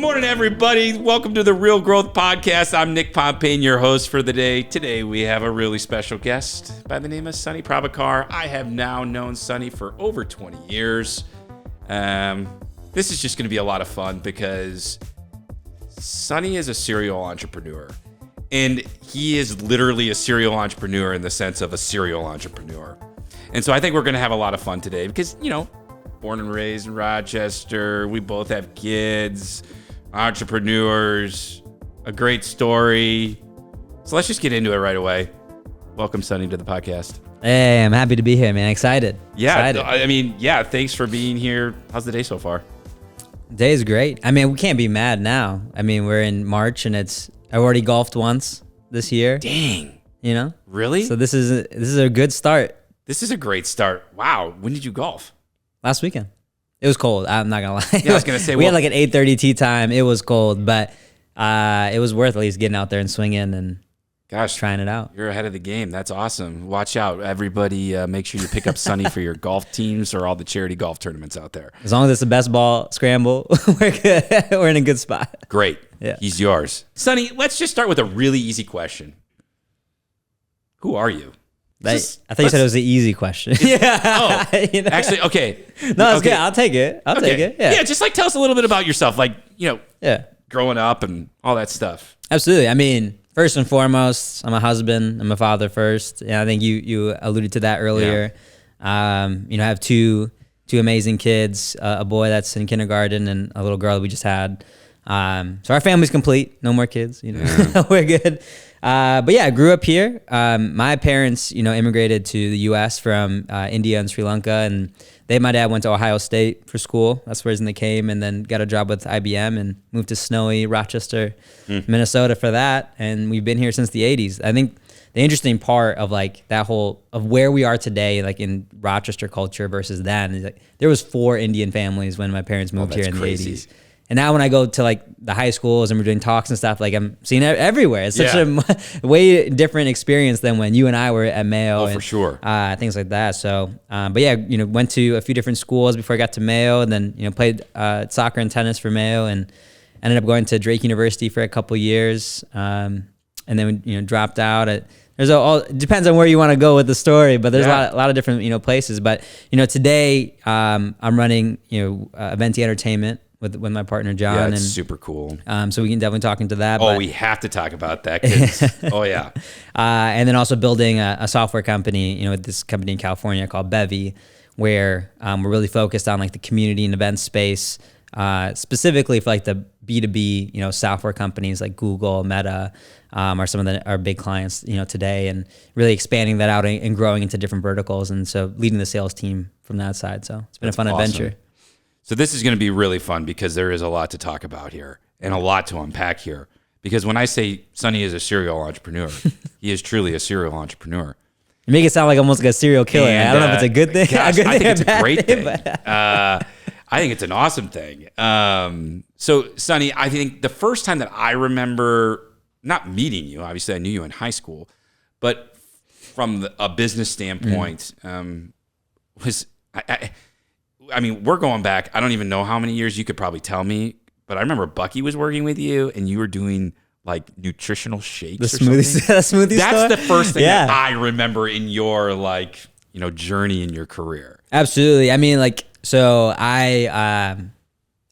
Good morning, everybody. Welcome to the Real Growth Podcast. I'm Nick Pompeian, your host for the day. Today, we have a really special guest by the name of Sunny Prabhakar. I have now known Sunny for over 20 years. This is just going to be a lot of fun because Sunny is a serial entrepreneur. And he is literally a serial entrepreneur in the sense of a serial entrepreneur. And so I think we're going to have a lot of fun today because, you know, born and raised in Rochester, we both have kids, entrepreneurs, a great story. So let's just get into it right away. Welcome, Sunny, to the podcast. Hey, I'm happy to be here, man. Excited. I mean, thanks for being here. How's the day so far? Day's great. I mean, we can't be mad now. I mean, we're in March and I've already golfed once this year. Dang. You know? Really? So this is a good start. This is a great start. Wow. When did you golf? Last weekend. It was cold. I'm not gonna lie. Yeah, I was gonna say we had like an 8:30 tee time. It was cold, but it was worth at least getting out there and swinging and trying it out. You're ahead of the game. That's awesome. Watch out, everybody. Make sure you pick up Sunny for your golf teams or all the charity golf tournaments out there. As long as it's the best ball scramble, we're good. We're in a good spot. Great. Yeah. He's yours. Sunny, let's just start with a really easy question. Who are you? I thought you said it was an easy question. Yeah. Oh, you know? Actually, okay. No, it's good. I'll take it. I'll take it. Yeah. Yeah, just like tell us a little bit about yourself, like, you know, growing up and all that stuff. Absolutely. I mean, first and foremost, I'm a husband. I'm a father first. And I think you alluded to that earlier. Yeah. You know, I have two amazing kids, a boy that's in kindergarten and a little girl that we just had. So our family's complete. No more kids, you know. Yeah. We're good. But yeah, I grew up here. My parents, you know, immigrated to the U.S. from India and Sri Lanka, and my dad went to Ohio State for school. That's where they came, and then got a job with IBM and moved to snowy Rochester, Minnesota for that. And we've been here since the 80s. I think the interesting part of like that whole of where we are today, like in Rochester culture versus then, is like there was 4 Indian families when my parents moved here in the 80s. And now when I go to like the high schools and we're doing talks and stuff, like I'm seeing it everywhere. It's such a way different experience than when you and I were at Mayo. For sure. Things like that. So, but yeah, you know, went to a few different schools before I got to Mayo, and then, you know, played soccer and tennis for Mayo, and ended up going to Drake University for a couple years. And then, you know, dropped out at, it depends on where you want to go with the story, but there's a lot of different, you know, places. But, you know, today I'm running, you know, Aventi Entertainment with my partner John. Yeah, it's super cool. So we can definitely talk into that. Oh, we have to talk about that. 'Cause, oh yeah. And then also building a software company, you know, with this company in California called Bevy, where we're really focused on like the community and event space, specifically for like the B2B, you know, software companies like Google, Meta, are some of our big clients, you know, today, and really expanding that out and growing into different verticals. And so leading the sales team from that side. So it's been a fun adventure. So this is going to be really fun because there is a lot to talk about here and a lot to unpack here. Because when I say Sunny is a serial entrepreneur, he is truly a serial entrepreneur. You make it sound like almost like a serial killer. And, I don't know if it's a good thing. Gosh, I think it's a great thing. I think it's an awesome thing. So Sunny, I think the first time that I remember not meeting you, obviously I knew you in high school, but from a business standpoint, was I mean, we're going back, I don't even know how many years, you could probably tell me, but I remember Bucky was working with you and you were doing like nutritional shakes the smoothie That's store? the first thing that I remember in your like, you know, journey in your career. Absolutely. I mean, like, so I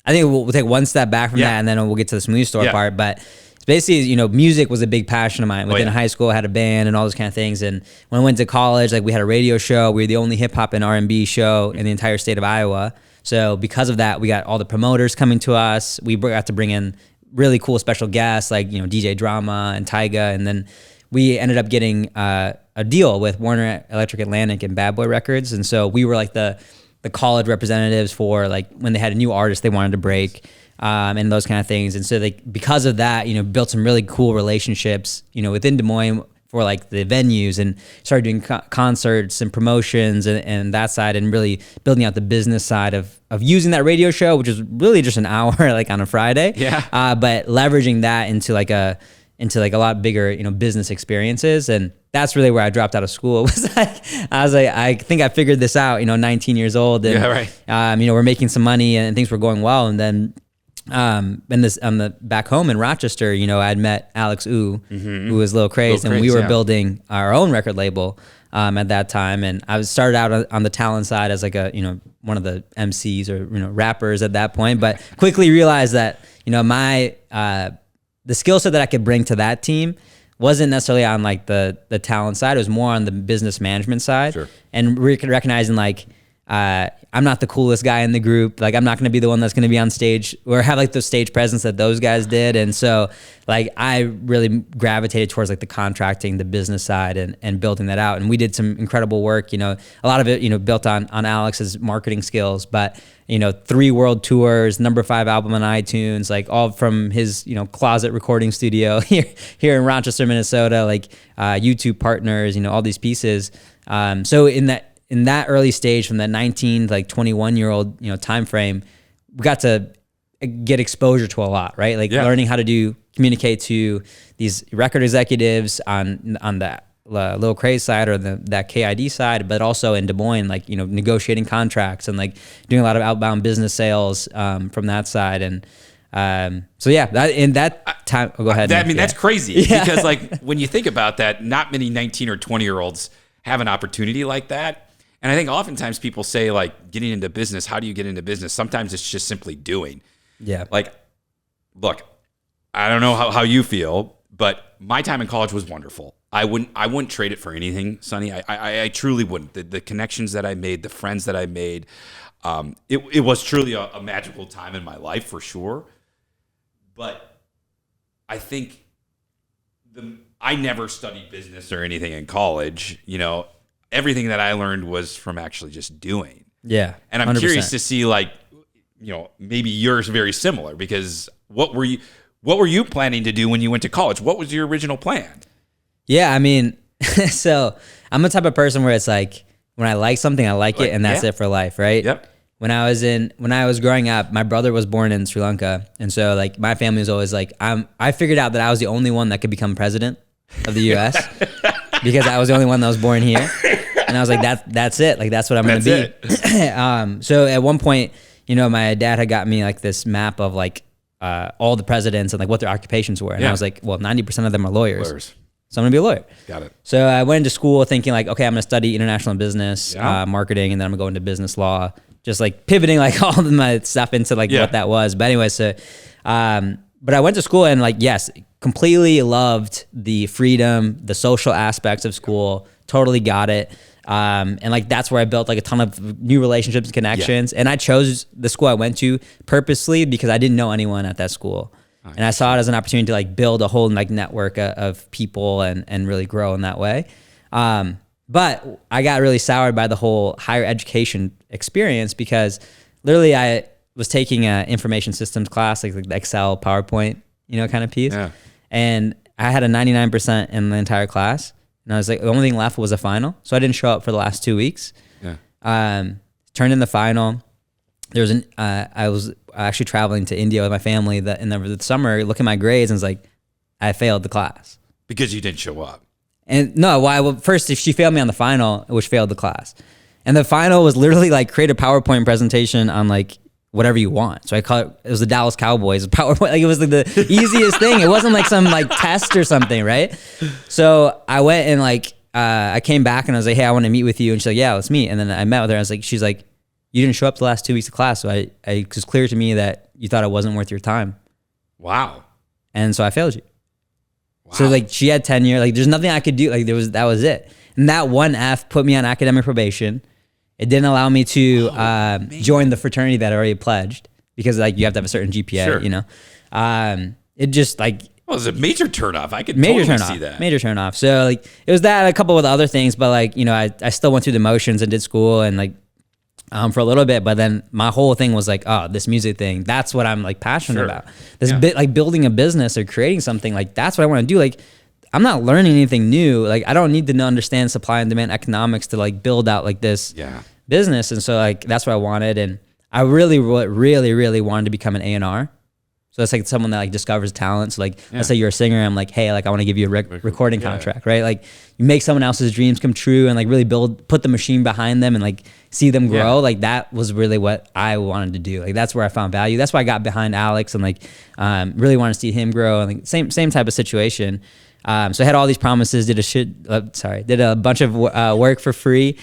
think we'll take one step back from that and then we'll get to the smoothie store part. But basically, you know, music was a big passion of mine. Within high school, I had a band and all those kind of things. And when I went to college, like we had a radio show. We were the only hip hop and R&B show in the entire state of Iowa. So because of that, we got all the promoters coming to us. We got to bring in really cool special guests like, you know, DJ Drama and Tyga. And then we ended up getting a deal with Warner Electric Atlantic and Bad Boy Records. And so we were like the college representatives for like when they had a new artist they wanted to break. And those kind of things. And so because of that, you know, built some really cool relationships, you know, within Des Moines for like the venues, and started doing concerts and promotions and that side, and really building out the business side of using that radio show, which is really just an hour like on a Friday. Yeah. But leveraging that into like a lot bigger, you know, business experiences. And that's really where I dropped out of school. I think I figured this out, you know, 19 years old, and you know, we're making some money and things were going well. And then in this on the back home in Rochester, you know, I'd met Alex who was Lil Craze, and we were building our own record label at that time. And I was started out on the talent side as like a, you know, one of the MCs or, you know, rappers at that point, but quickly realized that, you know, my the skill set that I could bring to that team wasn't necessarily on like the talent side. It was more on the business management side. Sure. And recognizing like, I'm not the coolest guy in the group. Like, I'm not going to be the one that's going to be on stage or have like the stage presence that those guys did. And so like, I really gravitated towards like the contracting, the business side and building that out. And we did some incredible work, you know, a lot of it, you know, built on Alex's marketing skills, but you know, 3 world tours, #5 album on iTunes, like all from his, you know, closet recording studio here in Rochester, Minnesota, like YouTube partners, you know, all these pieces. So in that early stage, from that 19 like 21-year-old, you know, time frame, we got to get exposure to a lot, right? Like learning how to communicate to these record executives on that Lil Craze side or that KID side, but also in Des Moines, like, you know, negotiating contracts and like doing a lot of outbound business sales from that side. And so yeah, that in that time, go ahead. That's crazy because like when you think about that, not many 19 or 20-year-olds have an opportunity like that. And I think oftentimes people say like getting into business, how do you get into business? Sometimes it's just simply doing. Yeah. Like, look, I don't know how you feel, but my time in college was wonderful. I wouldn't trade it for anything, Sunny. I truly wouldn't. The connections that I made, the friends that I made, it was truly a magical time in my life for sure. But I think I never studied business or anything in college. You know, everything that I learned was from actually just doing. Yeah. And I'm 100%. Curious to see, like, you know, maybe yours very similar, because what were you planning to do when you went to college? What was your original plan? Yeah, I mean, so I'm the type of person where it's like, when I like something, I like it, and that's it for life, right? Yep. When I was growing up, my brother was born in Sri Lanka, and so like my family was always like, I figured out that I was the only one that could become president of the U.S. because I was the only one that was born here, and I was like, that's it, like that's what I'm gonna be. So at one point, you know, my dad had got me like this map of like all the presidents and like what their occupations were, and I was like, well, 90% of them are lawyers. So I'm gonna be a lawyer. Got it. So I went into school thinking like, okay, I'm gonna study international business, marketing, and then I'm gonna go into business law. Just like pivoting like all of my stuff into like what that was. But anyway, so, but I went to school and like, yes, completely loved the freedom, the social aspects of school. Totally got it. And like, that's where I built like a ton of new relationships and connections. And I chose the school I went to purposely because I didn't know anyone at that school. And I saw it as an opportunity to like build a whole like network of people and really grow in that way. But I got really soured by the whole higher education experience because literally I was taking an information systems class, like the Excel, PowerPoint, you know, kind of piece. Yeah. And I had a 99% in the entire class. And I was like, the only thing left was a final. So I didn't show up for the last 2 weeks. Yeah. Turned in the final. There was I was actually traveling to India with my family in the summer, looking at my grades, and was like, I failed the class. Because you didn't show up. And no, first, if she failed me on the final, which failed the class. And the final was literally like create a PowerPoint presentation on like whatever you want. So I call it was the Dallas Cowboys PowerPoint. Like it was like the easiest thing. It wasn't like some like test or something, right? So I went and like, I came back and I was like, hey, I want to meet with you. And she's like, yeah, let's meet. And then I met with her. I was like, she's like, you didn't show up the last 2 weeks of class. So it was clear to me that you thought it wasn't worth your time. Wow. And so I failed you. Wow. So like she had tenure, like there's nothing I could do. Like that was it. And that one F put me on academic probation. It didn't allow me to join the fraternity that I already pledged because like you have to have a certain GPA, you know. It just like it was a major turnoff. I could totally see that. Major turnoff. So like it was that, a couple of other things, but like, you know, I still went through the motions and did school and like for a little bit, but then my whole thing was like, oh, this music thing, that's what I'm like passionate about. This bit like building a business or creating something, like that's what I want to do. Like I'm not learning anything new. Like I don't need to understand supply and demand economics to like build out like this business. And so like that's what I wanted. And I really wanted to become an A&R. So So it's like someone that like discovers talent. So like, let's say you're a singer. I'm like, hey, like I want to give you a recording contract, right? Like you make someone else's dreams come true and like really put the machine behind them and like see them grow. Yeah. Like that was really what I wanted to do. Like that's where I found value. That's why I got behind Alex and like really wanted to see him grow. And like same type of situation. So I had all these promises, did a bunch of work for free.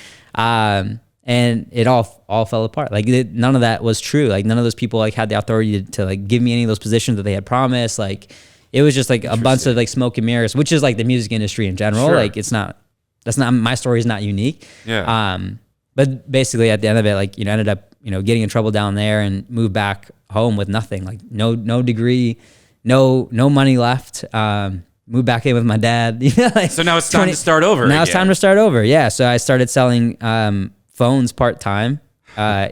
And it all fell apart. Like none of that was true. Like none of those people like had the authority to like give me any of those positions that they had promised. Like it was just like a bunch of like smoke and mirrors, which is like the music industry in general. Sure. Like that's not my story is not unique. Yeah. But basically at the end of it, like, ended up, getting in trouble down there and moved back home with nothing, like no degree, no money left. Moved back in with my dad. Like so now it's time to start over. Now it's time to start over. Yeah. So I started selling, phones part-time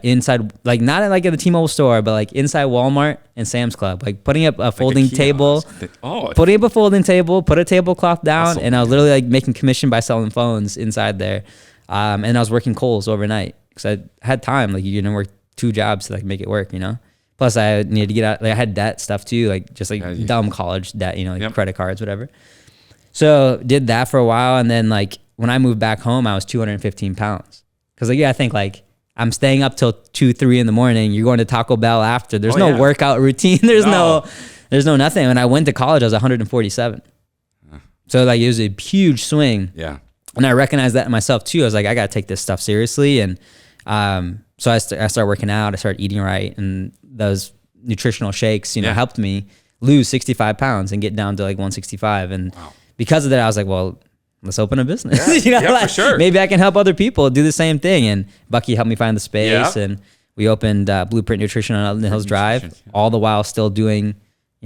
inside, like not at like at the T-Mobile store, but like inside Walmart and Sam's Club, like putting up a folding table, putting up a folding table, put a tablecloth down. And I was literally like making commission by selling phones inside there. And I was working Kohl's overnight because I had time. Like you work 2 jobs to like make it work, Plus I needed to get out, like I had debt stuff too, like just like dumb college debt, like credit cards, whatever. So did that for a while. And then like when I moved back home, I was 215 pounds. Cause like, I think like I'm staying up till 2-3 in the morning. You're going to Taco Bell after. There's no workout routine. There's no nothing. When I went to college, I was 147. So like it was a huge swing. Yeah. And I recognized that in myself too. I was like, I got to take this stuff seriously. And so I started working out. I started eating right. And those nutritional shakes, helped me lose 65 pounds and get down to like 165. And because of that, I was like, well, let's open a business. Like, for sure. Maybe I can help other people do the same thing. And Bucky helped me find the space, and we opened Blueprint Nutrition on Elton Hills Drive, all the while still doing,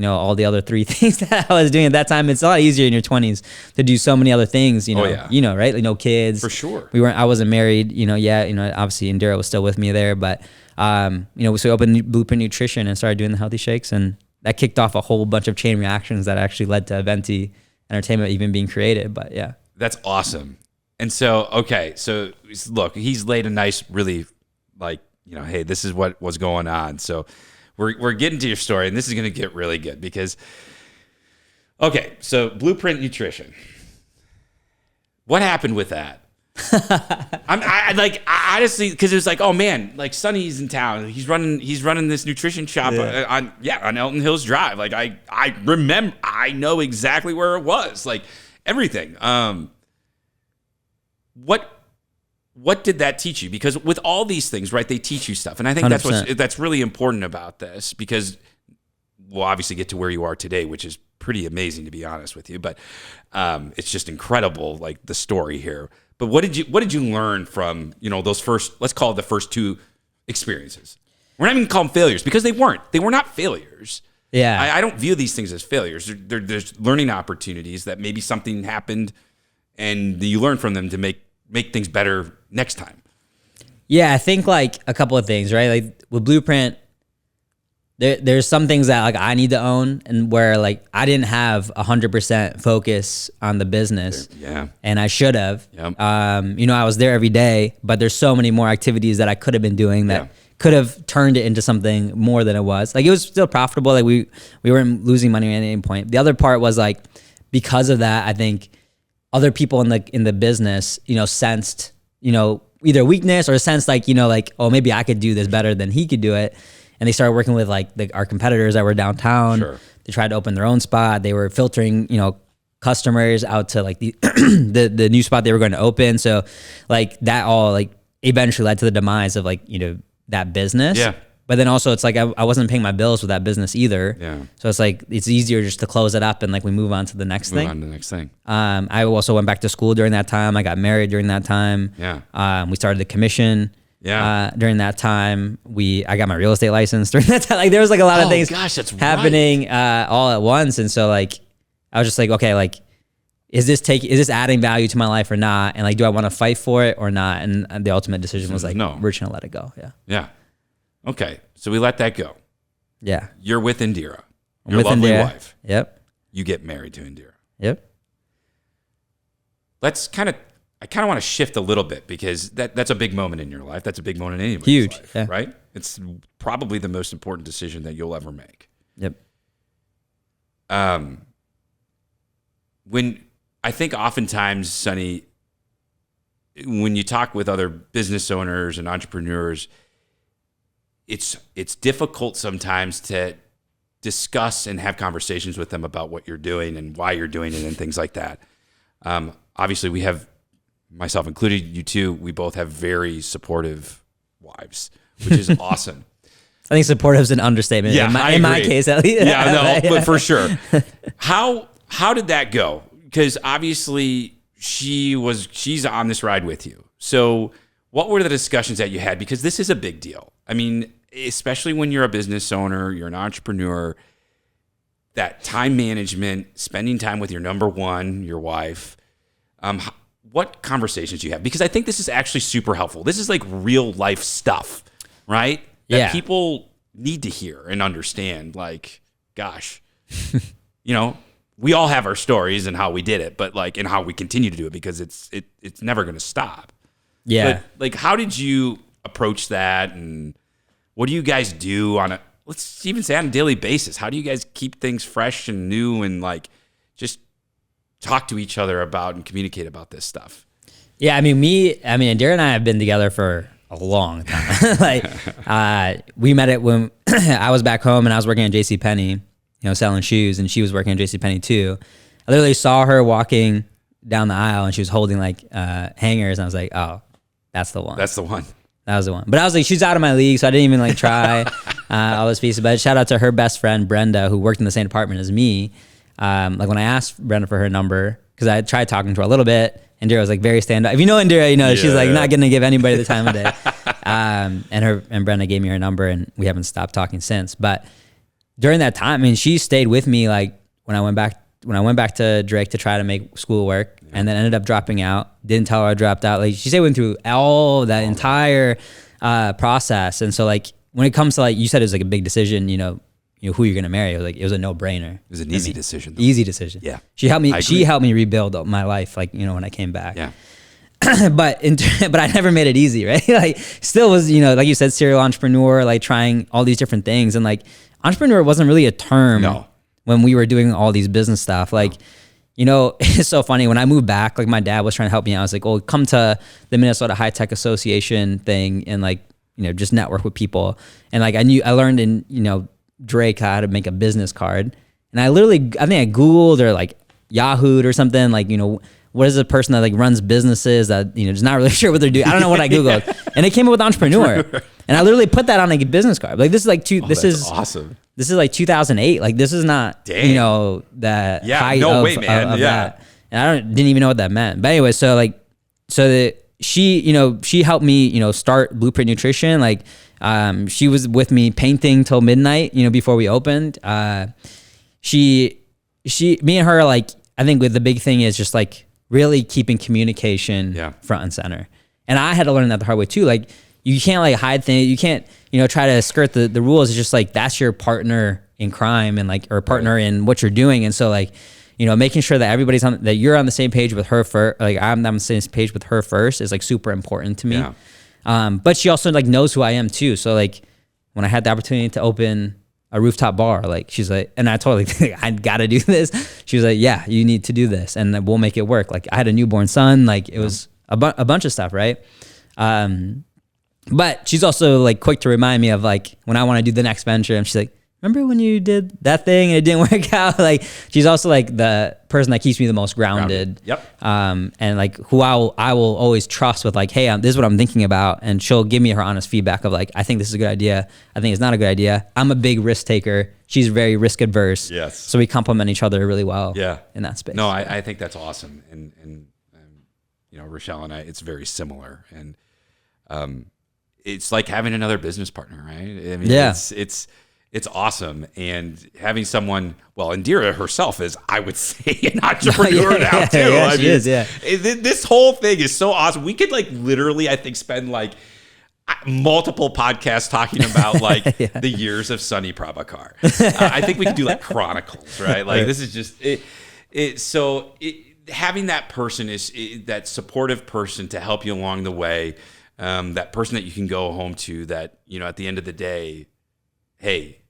all the other 3 things that I was doing at that time. It's a lot easier in your 20s to do so many other things, right? No kids. For sure. I wasn't married, obviously Indira was still with me there, but, so we opened Blueprint Nutrition and started doing the healthy shakes, and that kicked off a whole bunch of chain reactions that actually led to Aventi Entertainment even being created. But yeah. That's awesome. And so, okay, so look, he's laid a nice, really like, hey, this is what was going on. So we're getting to your story, and this is going to get really good because, okay, so Blueprint Nutrition. What happened with that? I honestly, because it was like, oh man, like Sunny's in town. He's running this nutrition shop on Elton Hills Drive. Like I remember, I know exactly where it was. Like everything. What did that teach you? Because with all these things, right, they teach you stuff, and I think 100%. that's really important about this because we'll obviously get to where you are today, which is pretty amazing to be honest with you. But it's just incredible, like the story here. But what did you learn from those first, let's call it the first 2 experiences? We're not even gonna call them failures because they weren't. They were not failures. Yeah, I don't view these things as failures. There's learning opportunities that maybe something happened, and you learn from them to make things better next time. Yeah, I think like a couple of things, right? Like with Blueprint, there's some things that like I need to own, and where like I didn't have 100% focus on the business. Yeah. And I should have. Yep. I was there every day, but there's so many more activities that I could have been doing that could have turned it into something more than it was. Like it was still profitable. Like we weren't losing money at any point. The other part was like, because of that, I think other people in the business, sensed, either weakness or sensed like, oh, maybe I could do this better than he could do it. And they started working with like our competitors that were downtown. Sure. They tried to open their own spot. They were filtering, customers out to like the the new spot they were going to open. So like that all like eventually led to the demise of like, that business. Yeah. But then also it's like I wasn't paying my bills with that business either. Yeah. So it's like it's easier just to close it up and like we move on to the next thing. I also went back to school during that time. I got married during that time. Yeah. We started the commission. Yeah. During that time, I got my real estate license during that time. Like there was like a lot of things happening all at once. And so like I was just like, okay, like is this adding value to my life or not? And like do I want to fight for it or not? And the ultimate decision was like, no, we're just gonna let it go. Yeah. Yeah. Okay. So we let that go. Yeah. You're with Indira. Your lovely wife. Yep. You get married to Indira. Yep. I kind of want to shift a little bit because that's a big moment in your life. That's a big moment in anybody's life, right? It's probably the most important decision that you'll ever make. Yep. when I think oftentimes, Sunny, when you talk with other business owners and entrepreneurs, it's difficult sometimes to discuss and have conversations with them about what you're doing and why you're doing it and things like that. Obviously, we have, myself included, you too, we both have very supportive wives, which is awesome. I think supportive is an understatement. Yeah, in my case, at least. Yeah, no, but for sure. How did that go? Because obviously she's on this ride with you. So what were the discussions that you had? Because this is a big deal. I mean, especially when you're a business owner, you're an entrepreneur, that time management, spending time with your number one, your wife. What conversations do you have? Because I think this is actually super helpful. This is like real life stuff, right? That people need to hear and understand. Like, gosh, we all have our stories and how we did it, but like, and how we continue to do it, because it's never going to stop. Yeah. But like, how did you approach that, and what do you guys do let's even say on a daily basis? How do you guys keep things fresh and new and like just talk to each other about and communicate about this stuff? Yeah, Indira and I have been together for a long time. We met it when I was back home and I was working at JCPenney, selling shoes, and she was working at JCPenney too. I literally saw her walking down the aisle and she was holding like hangers, and I was like, oh, that's the one. That's the one. That was the one. But I was like, she's out of my league, so I didn't even like try all those pieces. But shout out to her best friend, Brenda, who worked in the same department as me. Like when I asked Brenda for her number, because I tried talking to her a little bit, Indira was like very stand-up. If you know Indira, she's like not going to give anybody the time of day. And Brenda gave me her number, and we haven't stopped talking since. But during that time, she stayed with me like when I went back to Drake to try to make schoolwork, and then ended up dropping out. Didn't tell her I dropped out. Like she stayed with me through all that entire process. And so like when it comes to like, you said it was like a big decision, who you're gonna marry. It was a no-brainer. It was an easy decision, though. Easy decision. Yeah. She helped me rebuild my life, like, when I came back. Yeah. but I never made it easy, right? Like still was, like you said, serial entrepreneur, like trying all these different things. And like entrepreneur wasn't really a term when we were doing all these business stuff. Like, it's so funny. When I moved back, like my dad was trying to help me out. I was like, well, come to the Minnesota High Tech Association thing and like, just network with people. And like I learned in, Drake how to make a business card. And I think I Googled or like Yahoo'd or something, like, what is a person that like runs businesses that, just not really sure what they're doing. I don't know what I Googled. And it came up with entrepreneur. And I literally put that on like a business card. Like this is like awesome. This is like 2008. Like this is not, the height of that. And I didn't even know what that meant. But anyway, she helped me, start Blueprint Nutrition. Like, she was with me painting till midnight, before we opened. Me and her, like, I think the big thing is just like really keeping communication front and center. And I had to learn that the hard way too. Like, you can't like hide things. You can't, try to skirt the rules. It's just like, that's your partner in crime and like, or partner in what you're doing. And so like, making sure that everybody's that you're on the same page with her first, like I'm on the same page with her first is like super important to me. Yeah. But she also like knows who I am too. So like when I had the opportunity to open a rooftop bar, like she's like, and I told her like, I got to do this. She was like, yeah, you need to do this and we'll make it work. Like I had a newborn son, like it was a bunch of stuff. Right. But she's also like quick to remind me of like when I want to do the next venture, and she's like, remember when you did that thing and it didn't work out? Like she's also like the person that keeps me the most grounded. Yep. And like who I will always trust with like, hey, this is what I'm thinking about. And she'll give me her honest feedback of like, I think this is a good idea. I think it's not a good idea. I'm a big risk taker. She's very risk adverse. Yes. So we complement each other really well. Yeah. In that space. No, I think that's awesome. And Rochelle and I, it's very similar. And it's like having another business partner, right? I mean, it's awesome. And having someone, well, Indira herself is, I would say, an entrepreneur now too. Yeah, she is. This whole thing is so awesome. We could like literally, I think, spend like multiple podcasts talking about like the years of Sunny Prabhakar. I think we could do like chronicles, right? Like this is just it. So having that person is that supportive person to help you along the way. That person that you can go home to that, at the end of the day, hey,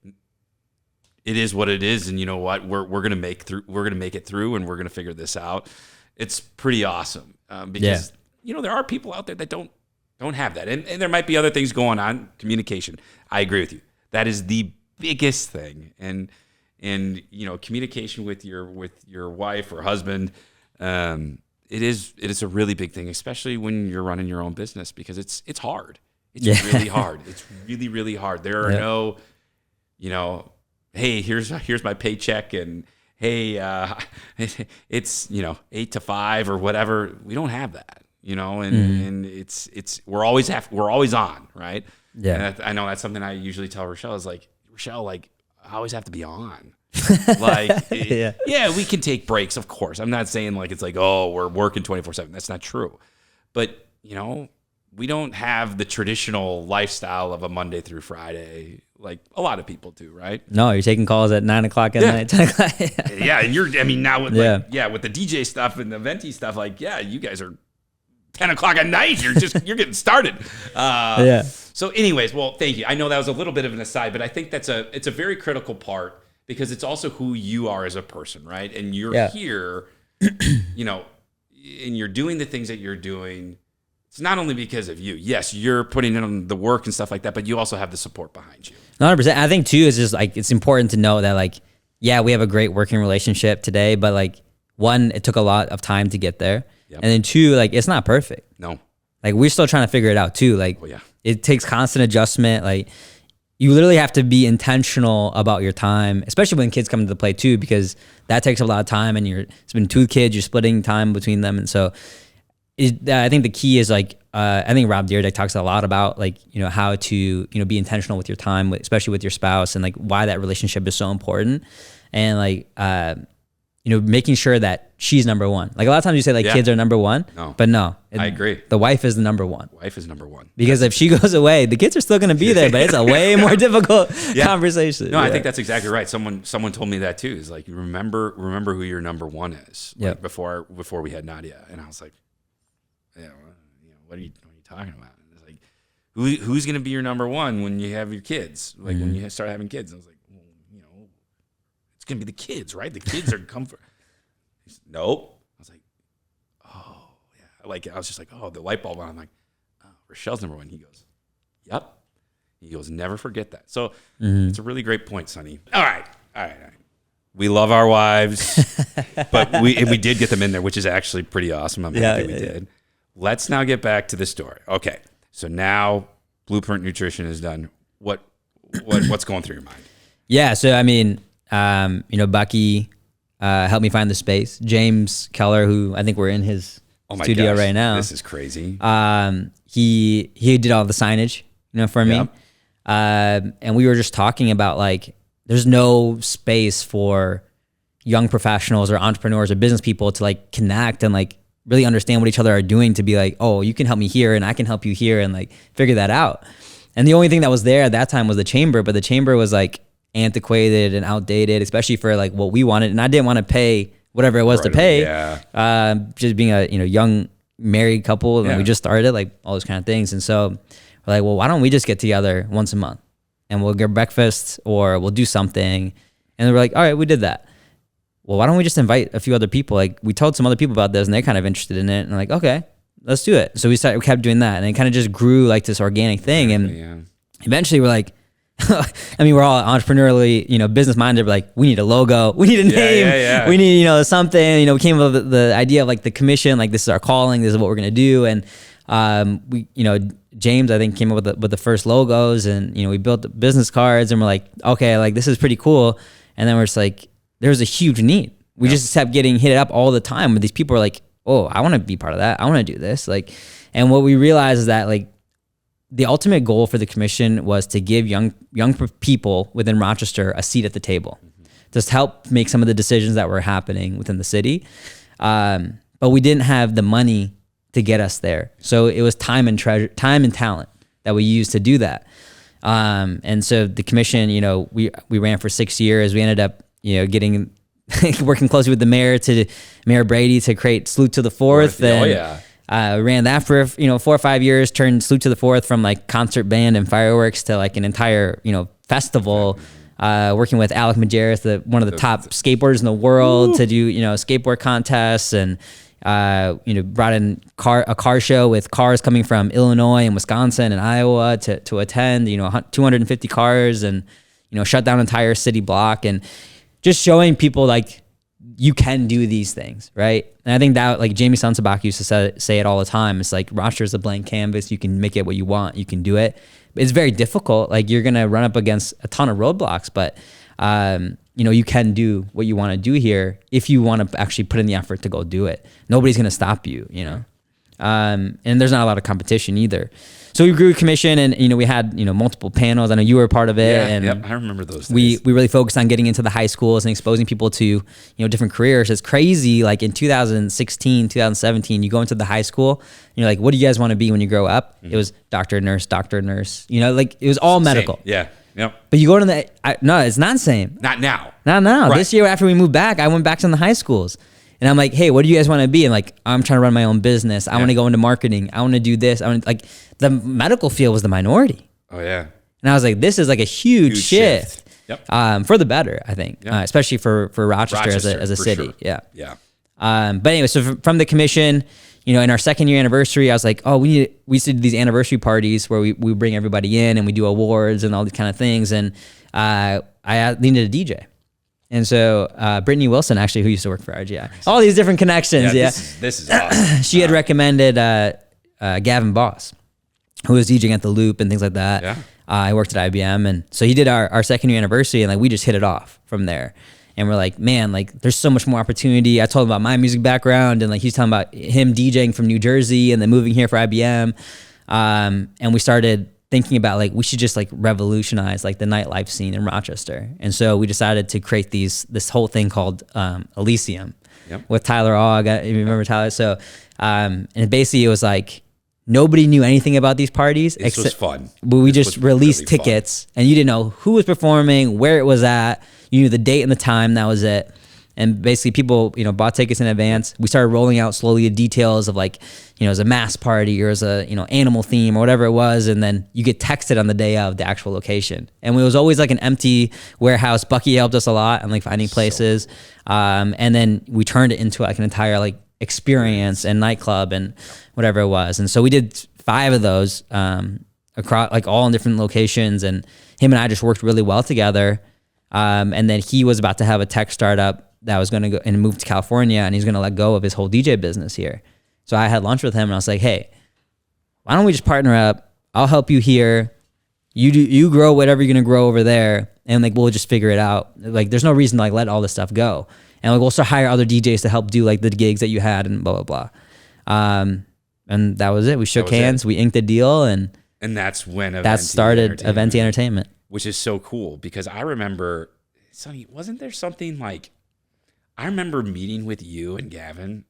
it is what it is, and you know what, we're gonna make it through, and we're gonna figure this out. It's pretty awesome because there are people out there that don't have that, and there might be other things going on. Communication, I agree with you. That is the biggest thing, and communication with your wife or husband, it is a really big thing, especially when you're running your own business, because it's hard. It's really hard. It's really, really hard. There are no, hey, here's my paycheck, and hey, it's 8 to 5 or whatever. We don't have that, and it's we're always on, right? Yeah. And I know that's something I usually tell Rochelle is like, Rochelle, like, I always have to be on. Like, we can take breaks, of course. I'm not saying like it's like, oh, we're working 24/7. That's not true. But we don't have the traditional lifestyle of a Monday through Friday like a lot of people do, right? No, you're taking calls at 9 o'clock at night, 10 o'clock. Yeah, and now with with the DJ stuff and the Aventi stuff, like, you guys are 10 o'clock at night. You're getting started. So anyways, well, thank you. I know that was a little bit of an aside, but I think it's a very critical part, because it's also who you are as a person, right? And you're here, and you're doing the things that you're doing. It's not only because of you. Yes, you're putting in the work and stuff like that, but you also have the support behind you. 100%. I think too, it's just like, it's important to know that, like, we have a great working relationship today, but like, one, it took a lot of time to get there. Yep. And then two, like, it's not perfect. No. Like, we're still trying to figure it out too. Like, it takes constant adjustment. Like, you literally have to be intentional about your time, especially when kids come into play too, because that takes a lot of time, and it's been 2 kids, you're splitting time between them. And so I think the key is like, I think Rob Dyrdek talks a lot about, like, how to, be intentional with your time, especially with your spouse, and like why that relationship is so important. And like, making sure that she's number one. Like, a lot of times you say like kids are number one, but no. I agree. The wife is the number one. Wife is number one. Because if she goes away, the kids are still going to be there, but it's a way more difficult conversation. No, I think that's exactly right. Someone told me that too. Is like, remember who your number one is. Like, before we had Nadia, and I was like, what are you talking about? And it's like, who's going to be your number one when you have your kids? Like, when you start having kids, I was like, well, it's going to be the kids, right? The kids are comfort. He said, nope. I was like, oh yeah. Like, I was just like, oh, the light bulb went on. I'm like, oh, Rochelle's number one. He goes, yep. He goes, never forget that. So it's a really great point, Sunny. All right. We love our wives, but we did get them in there, which is actually pretty awesome. I'm happy we did. Let's now get back to the story. Okay, so now Blueprint Nutrition is done. What's going through your mind? Yeah, so I mean, Bucky helped me find the space. James Keller, who I think we're in his studio right now. This is crazy. He did all the signage, for me. And we were just talking about, like, there's no space for young professionals or entrepreneurs or business people to like connect and like really understand what each other are doing, to be like, oh, you can help me here and I can help you here, and like figure that out. And the only thing that was there at that time was the chamber, but the chamber was like antiquated and outdated, especially for like what we wanted. And I didn't want to pay whatever it was to pay. Just being a young married couple, and we just started, like, all those kind of things. And so we're like, well, why don't we just get together once a month and we'll get breakfast or we'll do something. And we're like, all right, we did that. Well, why don't we just invite a few other people? Like, we told some other people about this and they're kind of interested in it, and like, okay, let's do it. So we kept doing that, and it kind of just grew like this organic thing. And eventually we're like, I mean, we're all entrepreneurially, business minded. We're like, we need a logo, we need a name, we need, something. We came up with the idea of like the commission, like, this is our calling, this is what we're gonna do. And we, James, I think, came up with the first logos, and we built the business cards, and we're like, okay, like, this is pretty cool. And then we're just like, there's a huge need. We just kept getting hit up all the time with these people are like, oh, I want to be part of that. I want to do this. Like, and what we realized is that, like, the ultimate goal for the commission was to give young people within Rochester a seat at the table, just help make some of the decisions that were happening within the city. But we didn't have the money to get us there. So it was time and talent that we used to do that. And so the commission, we ran for 6 years. We ended up, getting working closely with the Mayor Brady to create Salute to the Fourth. And ran that for 4 or 5 years, turned Salute to the Fourth from like concert band and fireworks to like an entire festival working with Alec Majerus, one of the top skateboarders in the world, to do skateboard contests, and brought in a car show with cars coming from Illinois and Wisconsin and Iowa to attend. 250 cars, and shut down an entire city block, and just showing people like you can do these things, right? And I think that, like, Jamie Sunsabak used to say it all the time. It's like, Rochester is a blank canvas. You can make it what you want. You can do it. It's very difficult. Like, you're gonna run up against a ton of roadblocks, but you can do what you want to do here if you want to actually put in the effort to go do it. Nobody's gonna stop you, and there's not a lot of competition either. So we grew a commission, and we had multiple panels. I know you were a part of it. Yeah, and I remember those days. We really focused on getting into the high schools and exposing people to different careers. It's crazy. Like in 2016, 2017, you go into the high school and you're like, what do you guys want to be when you grow up? Mm-hmm. It was doctor, nurse. Like it was all medical. Same. Yeah. Yep. But you go to no, it's not the same. Not now. Not now. Right. This year after we moved back, I went back to the high schools. And I'm like, hey, what do you guys want to be? And like, I'm trying to run my own business. I want to go into marketing. I want to do this. The medical field was the minority. Oh yeah. And I was like, this is like a huge shift. Yep. For the better, I think, yep. Especially for Rochester as a city. Sure. Yeah. Yeah. But anyway, so from the commission, in our second year anniversary, I was like, oh, we used to do these anniversary parties where we bring everybody in and we do awards and all these kind of things. And I needed a DJ. And so Brittany Wilson, actually, who used to work for RGI, all these different connections. Yeah. This is awesome. She had recommended Gavin Boss, who was DJing at the Loop and things like that. Yeah. I worked at IBM, and so he did our second year anniversary, and like we just hit it off from there. And we're like, man, like there's so much more opportunity. I told him about my music background, and like he's talking about him DJing from New Jersey and then moving here for IBM. And we started thinking about like we should just like revolutionize like the nightlife scene in Rochester. And so we decided to create this whole thing called Elysium. Yep. With Tyler Ogg. If you remember Tyler. So and basically it was like nobody knew anything about these parties. This was fun. But we just released really tickets fun. And you didn't know who was performing, where it was at. You knew the date and the time, that was it. And basically people, bought tickets in advance. We started rolling out slowly the details of like, as a mass party or as a, animal theme or whatever it was. And then you get texted on the day of the actual location. And it was always like an empty warehouse. Bucky helped us a lot on like finding places. And then we turned it into like an entire like experience and nightclub and whatever it was. And so we did 5 of those across like all in different locations. And him and I just worked really well together. And then he was about to have a tech startup that was going to go and move to California, and he's going to let go of his whole DJ business here. So I had lunch with him, and I was like, hey, why don't we just partner up? I'll help you here. You grow whatever you're going to grow over there, and like we'll just figure it out. Like there's no reason to like let all this stuff go. And like we'll also hire other DJs to help do like the gigs that you had and blah, blah, blah. And that was it. We shook hands, we inked a deal, and that's when that started Aventi Entertainment. Which is so cool because I remember, Sonny, wasn't there something like, I remember meeting with you and Gavin,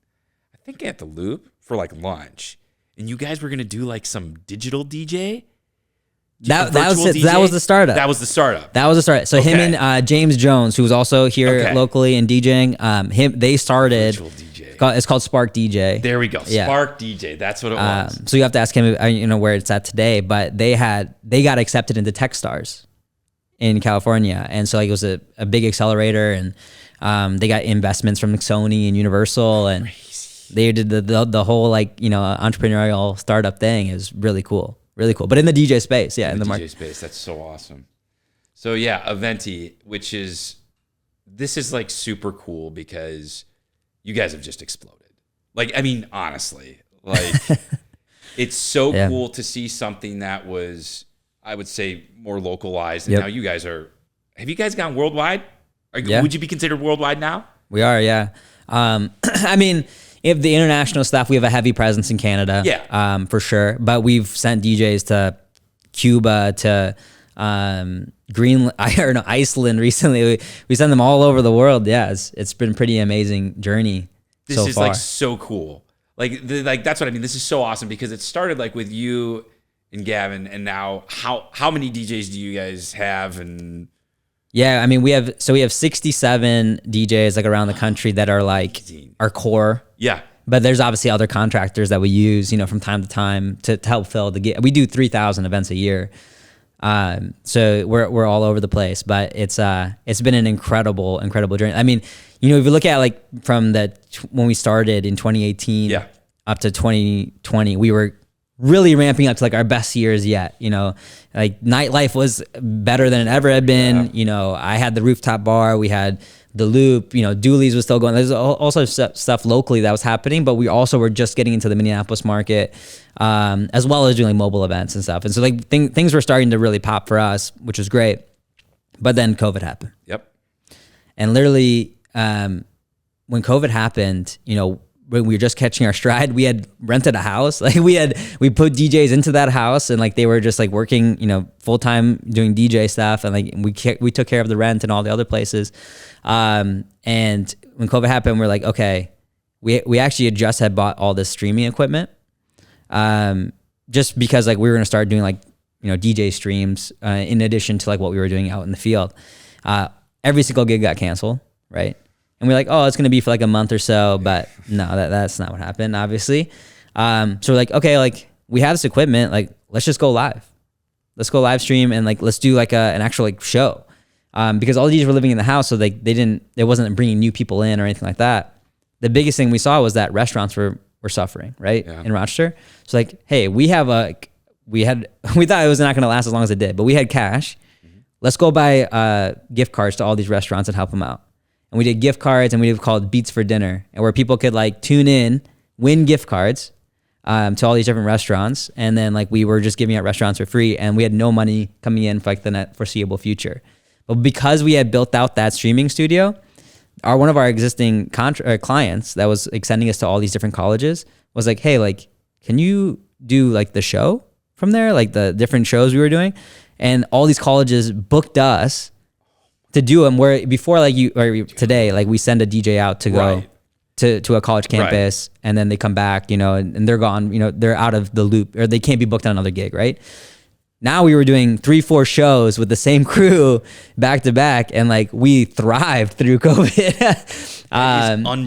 I think at the Loop for like lunch, and you guys were gonna do like some digital DJ. That was it. That was the startup. That was the startup. That was the startup. So him and James Jones, who was also here locally and DJing, they started. Virtual DJ. It's called Spark DJ. There we go. Spark DJ. That's what it was. So you have to ask him, where it's at today. But they got accepted into Techstars in California, and so like it was a big accelerator, and they got investments from Sony and Universal, and they did the whole like entrepreneurial startup thing. Is really cool. Really cool. But in the DJ space, in the DJ space, that's so awesome. So yeah, Aventi, this is like super cool because you guys have just exploded. Like, I mean, honestly, like it's so cool to see something that was, I would say, more localized. And now you guys have you guys gone worldwide? Would you be considered worldwide now? We are, yeah. I mean, if the international stuff, we have a heavy presence in Canada, for sure. But we've sent DJs to Cuba, to Greenland, Iceland recently. We send them all over the world. Yeah, it's been a pretty amazing journey. This is like so cool. Like that's what I mean. This is so awesome because it started like with you and Gavin, and now how many DJs do you guys have? And yeah, I mean we have 67 DJs like around the country that are like our core. Yeah. But there's obviously other contractors that we use, from time to time to help fill the gig. We do 3,000 events a year. So we're all over the place, but it's been an incredible journey. I mean, you know, if you look at like from when we started in 2018 up to 2020, we were really ramping up to like our best years yet. You know, like nightlife was better than it ever had been. Yeah. You know, I had the rooftop bar, we had the Loop, you know, Dooley's was still going. There's also stuff locally that was happening, but we also were just getting into the Minneapolis market, as well as doing mobile events and stuff. And so like things were starting to really pop for us, which was great. But then COVID happened. Yep. And literally, when COVID happened, you know, when we were just catching our stride, we had rented a house. Like we put DJs into that house, and like they were just like working, you know, full time doing DJ stuff, and like we took care of the rent and all the other places. And when COVID happened, we're like, okay, we actually just had bought all this streaming equipment, just because like we were gonna start doing like, you know, DJ streams in addition to like what we were doing out in the field. Every single gig got canceled, right? And we're like, oh, it's going to be for like a month or so, but no, that's not what happened, obviously. So we're like, okay, like we have this equipment, like let's just go live. Let's go live stream and like let's do like an actual like show, because all these were living in the house, so like it wasn't bringing new people in or anything like that. The biggest thing we saw was that restaurants were suffering, right, in Rochester. So like, hey, we thought it was not going to last as long as it did, but we had cash. Mm-hmm. Let's go buy gift cards to all these restaurants and help them out. And we did gift cards, and we did called Beats for Dinner, and where people could like tune in, win gift cards to all these different restaurants. And then like we were just giving out restaurants for free, and we had no money coming in for like the foreseeable future. But because we had built out that streaming studio, one of our existing clients that was like sending us to all these different colleges was like, hey, like, can you do like the show from there? Like the different shows we were doing. And all these colleges booked us to do them, where before like today, like we send a DJ out to go to a college campus, and then they come back, you know, and they're gone, you know, they're out of the loop, or they can't be booked on another gig, right? Now we were doing 3-4 shows with the same crew back to back, and like we thrived through COVID.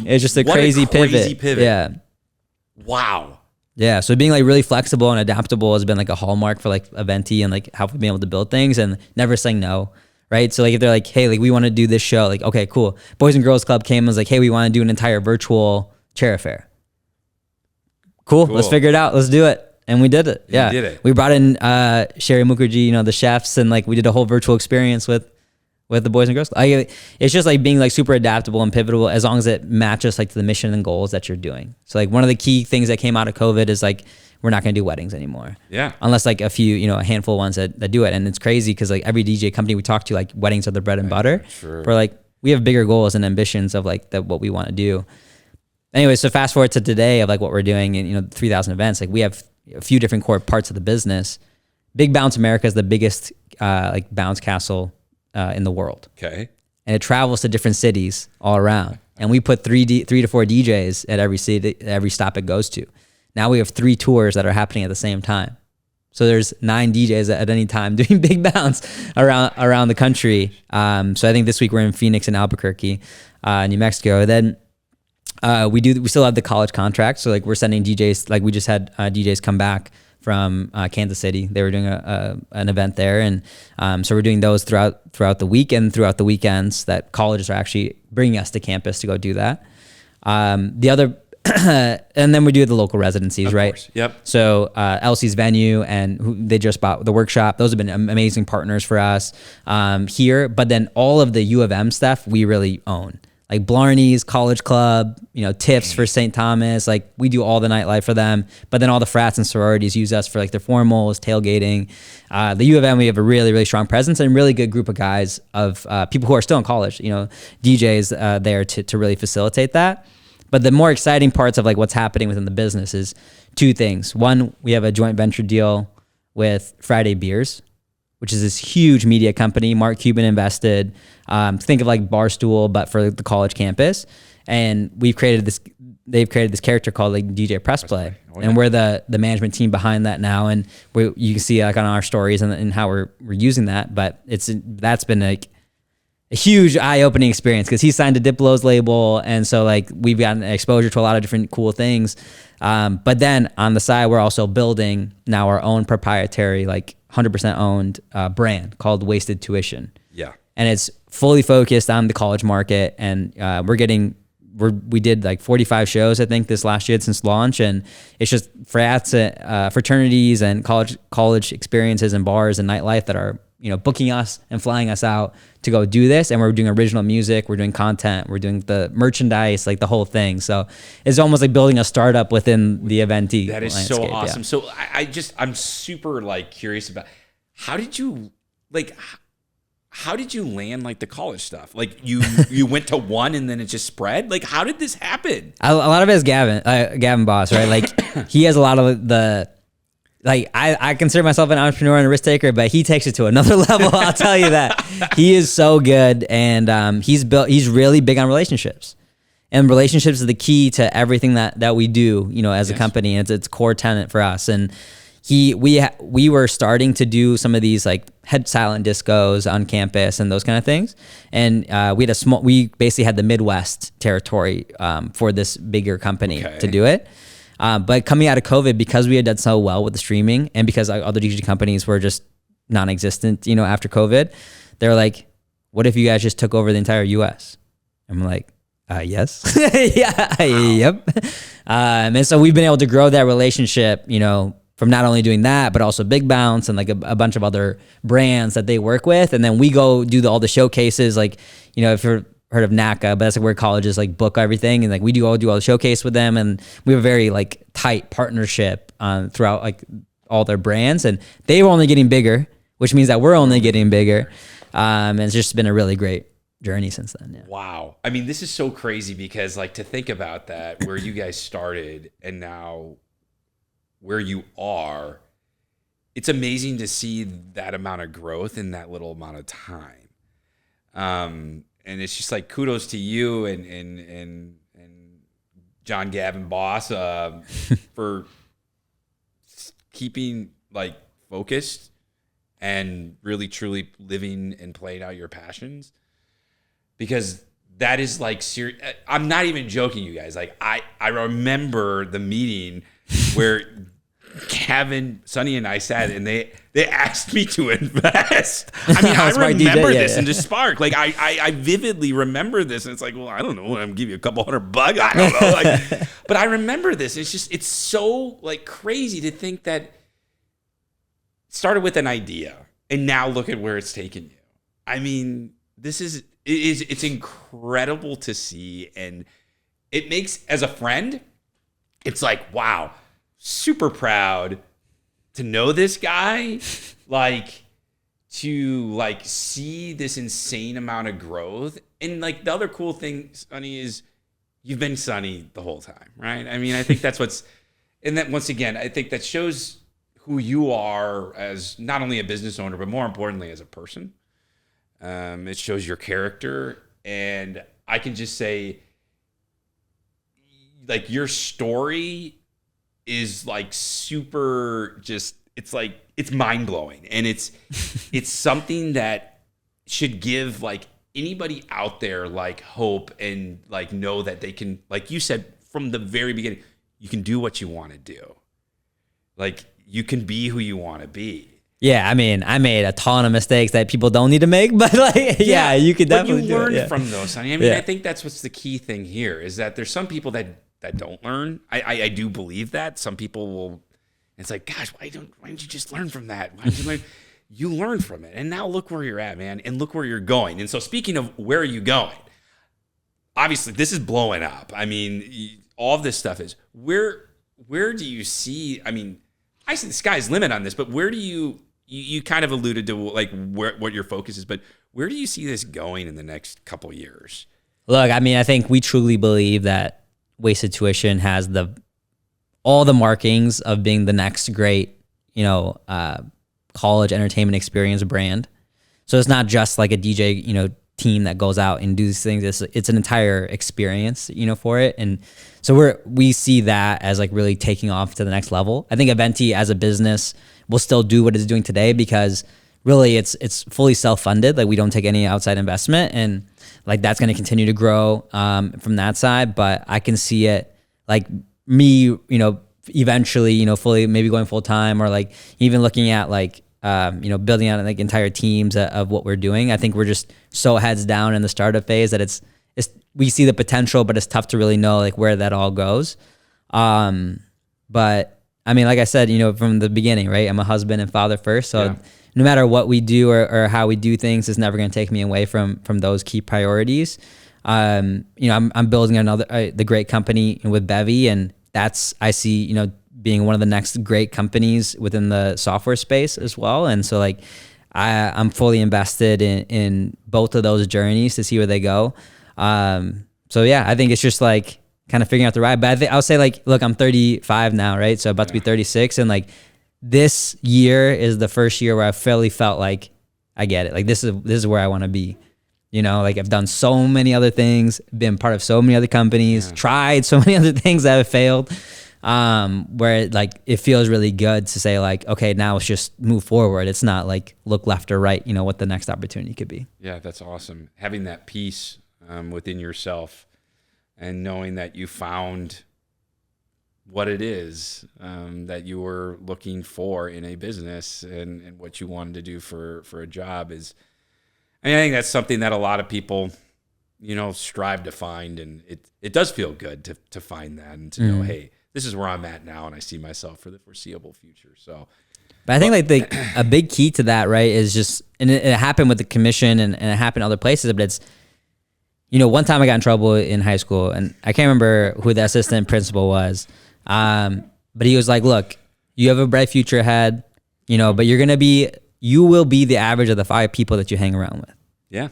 It's just a crazy pivot. Yeah. Wow. Yeah. So being like really flexible and adaptable has been like a hallmark for like Aventi, and like how we've been able to build things, and never saying no. Right. So like if they're like, hey, like we want to do this show, like, okay, cool. Boys and Girls Club came and was like, hey, we want to do an entire virtual chair affair. Cool. Let's figure it out. Let's do it. And we did it. Yeah. Did it. We brought in Sherry Mukherjee, you know, the chefs, and like we did a whole virtual experience with the Boys and Girls Club. It's just like being like super adaptable and pivotal, as long as it matches like to the mission and goals that you're doing. So like one of the key things that came out of COVID is like, we're not going to do weddings anymore. Yeah. Unless like a few, you know, a handful of ones that do it. And it's crazy because like every DJ company we talk to, like weddings are the bread and butter. Sure. We're like, we have bigger goals and ambitions of like what we want to do. Anyway, so fast forward to today of like what we're doing in, you know, 3,000 events. Like we have a few different core parts of the business. Big Bounce America is the biggest like bounce castle in the world. Okay. And it travels to different cities all around. And we put 3 to 4 DJs at every city, every stop it goes to. Now we have 3 tours that are happening at the same time. So there's 9 DJs at any time doing Big Bounce around the country. So I think this week we're in Phoenix and Albuquerque, New Mexico. Then we still have the college contract. So like we're sending DJs, like we just had DJs come back from Kansas City. They were doing an event there. And so we're doing those throughout the week and throughout the weekends that colleges are actually bringing us to campus to go do that. The other and then we do the local residencies, of right? Course. Yep. So Elsie's venue, and they just bought the workshop. Those have been amazing partners for us here. But then all of the U of M stuff we really own, like Blarney's College Club, you know, Tips for St. Thomas. Like we do all the nightlife for them. But then all the frats and sororities use us for like their formals, tailgating. The U of M, we have a really, really strong presence and a really good group of guys of people who are still in college, you know, DJs there to really facilitate that. But the more exciting parts of like what's happening within the business is 2 things. One, we have a joint venture deal with Friday Beers, which is this huge media company. Mark Cuban invested. Think of like Barstool, but for the college campus. And they've created this character called like DJ Press Play. Oh, yeah. And we're the management team behind that now. And you can see like on our stories and how we're using that. But that's been like a huge eye-opening experience because he signed to Diplo's label, and so like we've gotten exposure to a lot of different cool things. But then on the side, we're also building now our own proprietary, like 100% owned brand called Wasted Tuition. Yeah, and it's fully focused on the college market, and we did like 45 shows, I think, this last year since launch. And it's just frats, fraternities and college experiences and bars and nightlife that are, booking us and flying us out to go do this. And we're doing original music, we're doing content, we're doing the merchandise, like the whole thing. So it's almost like building a startup within the Aventi. That is so awesome. Yeah. So I'm super like curious about how did you land like the college stuff? Like you went to one and then it just spread? Like how did this happen? A lot of it is Gavin Boss, right? Like he has a lot of the, like I consider myself an entrepreneur and a risk taker, but he takes it to another level. I'll tell you that. He is so good, and he's really big on relationships. And relationships is the key to everything that we do, as a company. And it's core tenet for us. And we were starting to do some of these like head silent discos on campus and those kind of things. And we basically had the Midwest territory for this bigger company to do it. But coming out of COVID, because we had done so well with the streaming and because other DJ companies were just non-existent, after COVID, they were like, what if you guys just took over the entire US? I'm like, yes. Yeah. Yep. And so we've been able to grow that relationship, from not only doing that, but also Big Bounce and like a bunch of other brands that they work with. And then we go do all the showcases, like, if you're heard of NACA, but that's like where colleges like book everything. And like we do all the showcase with them. And we have a very like tight partnership throughout like all their brands. And they were only getting bigger, which means that we're only getting bigger. And it's just been a really great journey since then. Yeah. Wow. I mean, this is so crazy because like to think about that, where you guys started and now where you are, it's amazing to see that amount of growth in that little amount of time. And it's just like kudos to you and John Gavin Boss for keeping like focused and really truly living and playing out your passions, because that is like serious. I'm not even joking, you guys. Like I remember the meeting where Kevin, Sunny, and I sat and they asked me to invest. I mean, I remember this and just spark. Like I vividly remember this, and it's like, well, I don't know, I'm gonna give you a couple $100. I don't know, like, but I remember this. It's so like crazy to think that it started with an idea, and now look at where it's taken you. I mean, it's incredible to see, and it makes, as a friend, it's like, wow. Super proud to know this guy, like to like see this insane amount of growth. And like the other cool thing, Sunny, is you've been Sunny the whole time, right? I mean, I think that's and that once again, I think that shows who you are as not only a business owner, but more importantly as a person. It shows your character. And I can just say, like, your story is like super just, it's like, it's mind blowing. And it's something that should give like anybody out there like hope and like know that they can, like you said from the very beginning, you can do what you want to do. Like you can be who you want to be. Yeah, I mean, I made a ton of mistakes that people don't need to make, but like, yeah, you could definitely do it. But you learn from those, Sunny. I mean, I think that's what's the key thing here is that there's some people that don't learn. I do believe that. Some people will, it's like, gosh, why didn't you just learn from that? Why did you learn? You learned from it. And now look where you're at, man. And look where you're going. And so speaking of where are you going, obviously this is blowing up. I mean, all of this stuff is, where do you see, I mean, I see the sky's the limit on this, but where do you kind of alluded to like what your focus is, but where do you see this going in the next couple years? Look, I mean, I think we truly believe that Wasted Tuition has all the markings of being the next great, college entertainment experience brand. So it's not just like a DJ, team that goes out and does things. It's an entire experience, for it. And so we see that as like really taking off to the next level. I think Aventi as a business will still do what it's doing today because really it's fully self-funded. Like we don't take any outside investment, and like that's going to continue to grow from that side. But I can see it like me, you know, eventually, you know, fully maybe going full time, or like even looking at like you know, building out like entire teams of what we're doing. I think we're just so heads down in the startup phase that it's we see the potential, but it's tough to really know like where that all goes. But I mean, like I said, you know, from the beginning, right? I'm a husband and father first. So no matter what we do or how we do things, it's never going to take me away from those key priorities. You know, I'm building another, the great company with Bevy, and that's, I see, you know, being one of the next great companies within the software space as well. And so like, I'm fully invested in both of those journeys to see where they go. So yeah, I think it's just like kind of figuring out the ride. But I'll say like, look, I'm 35 now, right? So about to be 36, and like this year is the first year where I fairly felt like I get it. Like this is where I want to be. You know, like I've done so many other things, been part of so many other companies, tried so many other things that have failed. Where it feels really good to say like, okay, now let's just move forward. It's not like look left or right, you know, what the next opportunity could be. Yeah, that's awesome. Having that peace within yourself and knowing that you found what it is that you were looking for in a business and what you wanted to do for a job is, I think that's something that a lot of people, you know, strive to find. And it does feel good to find that and to know, hey, this is where I'm at now, and I see myself for the foreseeable future. So, but I think a big key to that, right, is just, and it happened with the commission and it happened other places, but it's, you know, one time I got in trouble in high school, and I can't remember who the assistant principal was, but he was like, look, you have a bright future ahead, you know, but you will be the average of the 5 people that you hang around with. Yeah.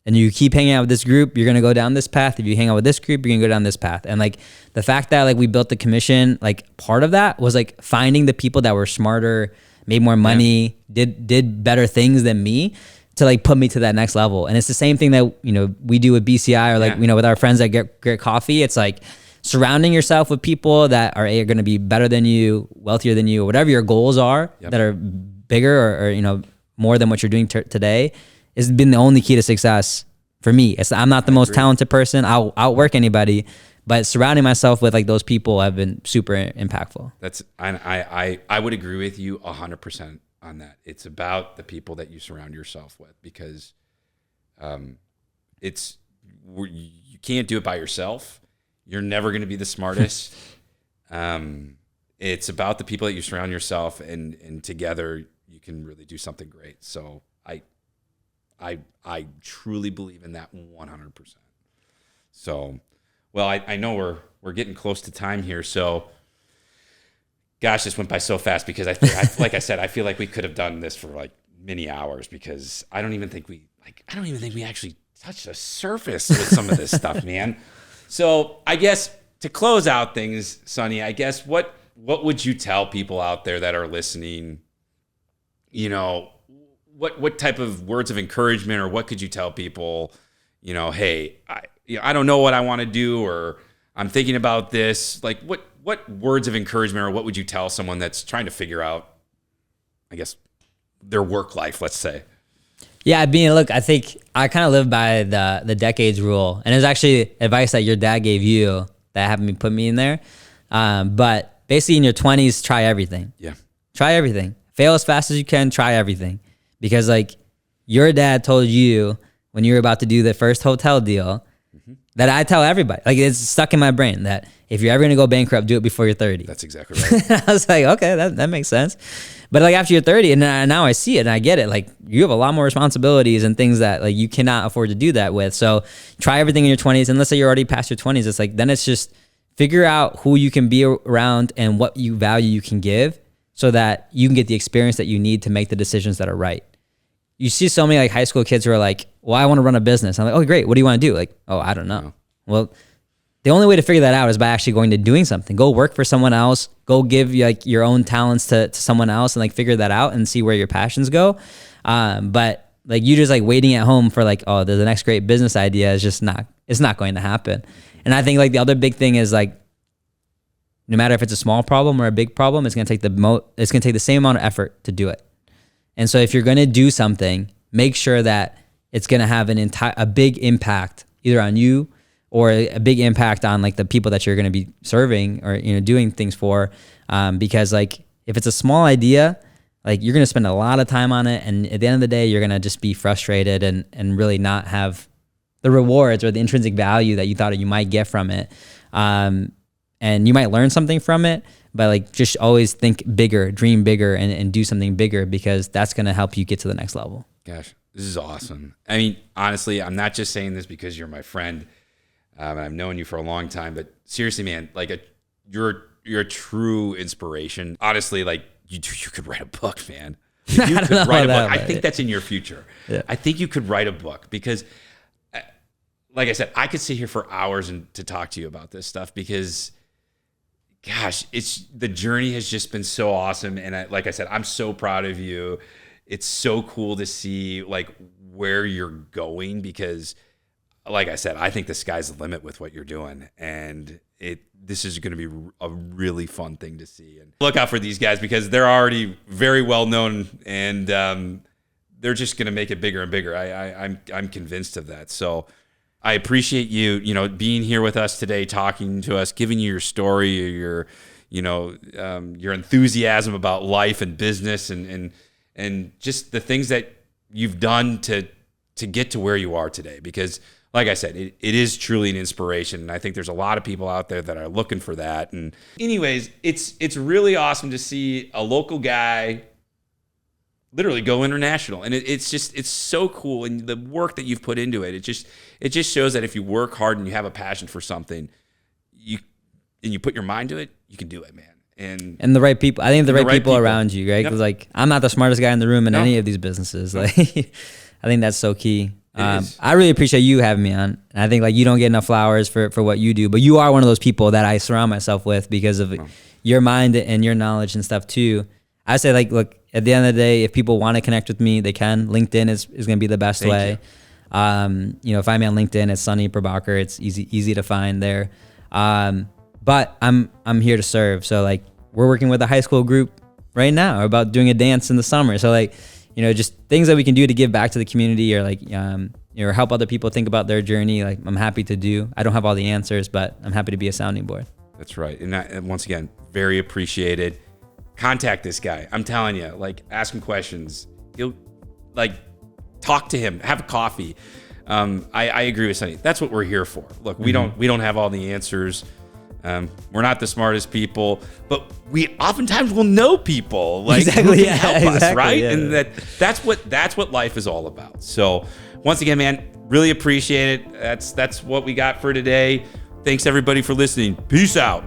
And you keep hanging out with this group, you're going to go down this path. If you hang out with this group, you're going to go down this path. And like the fact that like we built the commission, like part of that was like finding the people that were smarter, made more money, did better things than me to like put me to that next level. And it's the same thing that, you know, we do with BCI or like, you know, with our friends that get coffee. It's like surrounding yourself with people that are going to be better than you, wealthier than you, or whatever your goals are that are bigger or you know, more than what you're doing today. It's been the only key to success for me. I'm not the most talented person. I'll outwork anybody, but surrounding myself with like those people have been super impactful. I would agree with you 100% on that. It's about the people that you surround yourself with, because you can't do it by yourself. You're never going to be the smartest. It's about the people that you surround yourself, and together you can really do something great. So I truly believe in that 100%. So, well, I know we're getting close to time here. So, gosh, this went by so fast because like I said, I feel like we could have done this for like many hours, because I don't even think we actually touched the surface with some of this stuff, man. So I guess to close out things, Sunny, I guess what would you tell people out there that are listening? You know, what type of words of encouragement, or what could you tell people, you know, hey, I don't know what I want to do, or I'm thinking about this. Like what words of encouragement, or what would you tell someone that's trying to figure out, I guess, their work life, let's say? Yeah, look, I think I kind of live by the decades rule, and it's actually advice that your dad gave you that happened to put me in there. But basically in your 20s, try everything. Yeah. Try everything. Fail as fast as you can, try everything. Because like your dad told you when you were about to do the first hotel deal, that I tell everybody, like it's stuck in my brain that if you're ever going to go bankrupt, do it before you're 30. That's exactly right. I was like, okay, that makes sense. But like after you're 30, and now I see it and I get it, like you have a lot more responsibilities and things that like you cannot afford to do that with. So try everything in your 20s. And let's say you're already past your 20s. It's like, then it's just figure out who you can be around and what you value you can give, so that you can get the experience that you need to make the decisions that are right. You see so many like high school kids who are like, well, I want to run a business. I'm like, oh, great. What do you want to do? Like, oh, I don't know. Well, the only way to figure that out is by actually going to doing something. Go work for someone else. Go give like your own talents to someone else and like figure that out and see where your passions go. But like you just like waiting at home for like, oh, the next great business idea is just it's not going to happen. And I think like the other big thing is like, no matter if it's a small problem or a big problem, it's going to take the same amount of effort to do it. And so if you're going to do something, make sure that it's going to have a big impact either on you or a big impact on like the people that you're going to be serving or, doing things for. Because like if it's a small idea, like you're going to spend a lot of time on it. And at the end of the day, you're going to just be frustrated and really not have the rewards or the intrinsic value that you thought you might get from it. And you might learn something from it, but like just always think bigger, dream bigger, and do something bigger, because that's going to help you get to the next level. Gosh, this is awesome. I mean, honestly, I'm not just saying this because you're my friend, and I've known you for a long time, but seriously, man, like you're a true inspiration. Honestly, like you could write a book, man. You could write a book. I think that's in your future. Yeah. I think you could write a book because, like I said, I could sit here for hours to talk to you about this stuff because, gosh, the journey has just been so awesome. And like I said, I'm so proud of you. It's so cool to see like where you're going because, like I said, I think the sky's the limit with what you're doing. And this is going to be a really fun thing to see. And look out for these guys because they're already very well known and they're just going to make it bigger and bigger. I'm convinced of that. So I appreciate you, being here with us today, talking to us, giving you your story, your enthusiasm about life and business and just the things that you've done to get to where you are today. Because like I said, it is truly an inspiration. And I think there's a lot of people out there that are looking for that. And anyways, it's really awesome to see a local guy literally go international. And it's so cool. And the work that you've put into it, it just shows that if you work hard and you have a passion for something, you put your mind to it, you can do it, man. And the right people. I think the right people around you, right? Because like I'm not the smartest guy in the room in any of these businesses. Like I think that's so key. I really appreciate you having me on. And I think like you don't get enough flowers for what you do, but you are one of those people that I surround myself with because of your mind and your knowledge and stuff too. I say like, look, at the end of the day, if people want to connect with me, they can. LinkedIn is going to be the best way. Find me on LinkedIn. It's Sunny Prabhakar. It's easy to find there. But I'm here to serve. So like we're working with a high school group right now about doing a dance in the summer. So like, just things that we can do to give back to the community or like, or help other people think about their journey. Like I'm happy to do. I don't have all the answers, but I'm happy to be a sounding board. That's right. And once again, very appreciated. Contact this guy. I'm telling you, like ask him questions. He'll like talk to him, have a coffee. I agree with Sunny. That's what we're here for. Look, we don't have all the answers. We're not the smartest people, but we oftentimes will know people like who can help us, right? Yeah. And that's what life is all about. So once again, man, really appreciate it. That's what we got for today. Thanks everybody for listening. Peace out.